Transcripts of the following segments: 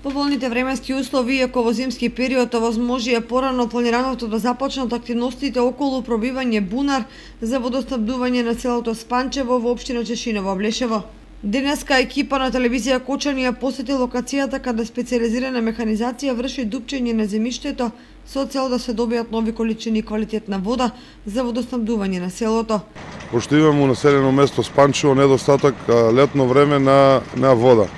Поволните временски услови, иако во зимски период овозможија порано планираното да започнат активностите околу пробивање бунар за водоснабдување на селото Спанчево во општина Чешиново, Блешево. Денеска екипа на телевизија Кочани ја посети локацијата каде специјализирана механизација врши дупчење на земјиштето со цел да се добијат нови количини квалитетна вода за водоснабдување на селото. Пошто имаме у населено место Спанчево недостаток летно време на вода.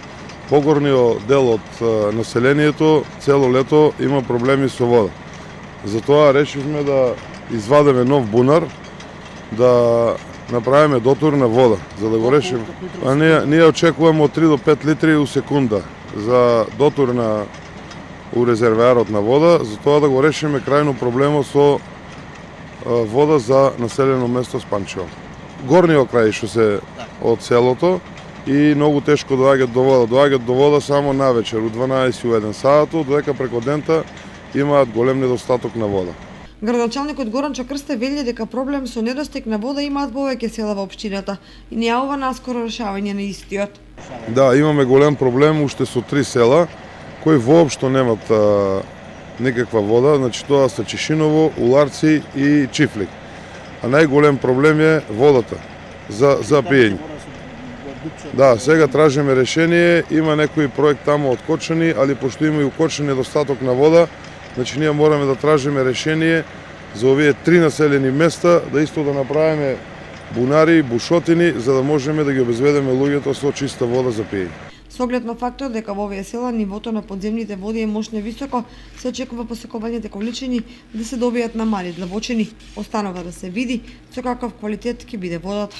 Погорниот дел од населението цело лето има проблеми со вода. Затоа решивме да извадиме нов бунар, да направиме дотур на вода, за да го решиме. Ние очекуваме од 3 до 5 литри у секунда за дотур у резервоарот на вода, за тоа да го решиме крајно проблемот со вода за населено место Спанчево. Горниот крај што се од селото и многу тешко доаѓаат до вода. Доаѓаат до вода само навечер, у 12 у 1 саату, додека преку дента имаат голем недостаток на вода. Градоначалникот Горан Чакрсте вели дека проблем со недостиг на вода имаат повеќе села во општината и нејавува наскоро решавање на истиот. Да, имаме голем проблем уште со 3 села кои воопшто немат никаква вода, значи тоа се Чешиново, Уларци и Чифлик. А најголем проблем е водата за пиење. Да, сега тражиме решение, има некој проект тамо од Кочани, али пошто има и у Кочани недостаток на вода, значи ние мораме да тражиме решение за овие 3 населени места, да исто да направиме бунари, бушотини, за да можеме да ги обезведеме луѓето со чиста вода за пиење. Со оглед на фактот дека во овие села нивото на подземните води е мощно високо, се очекува посекувањите количини да се добијат на мали длабочини. Останува да се види со каков квалитет ќе биде водата.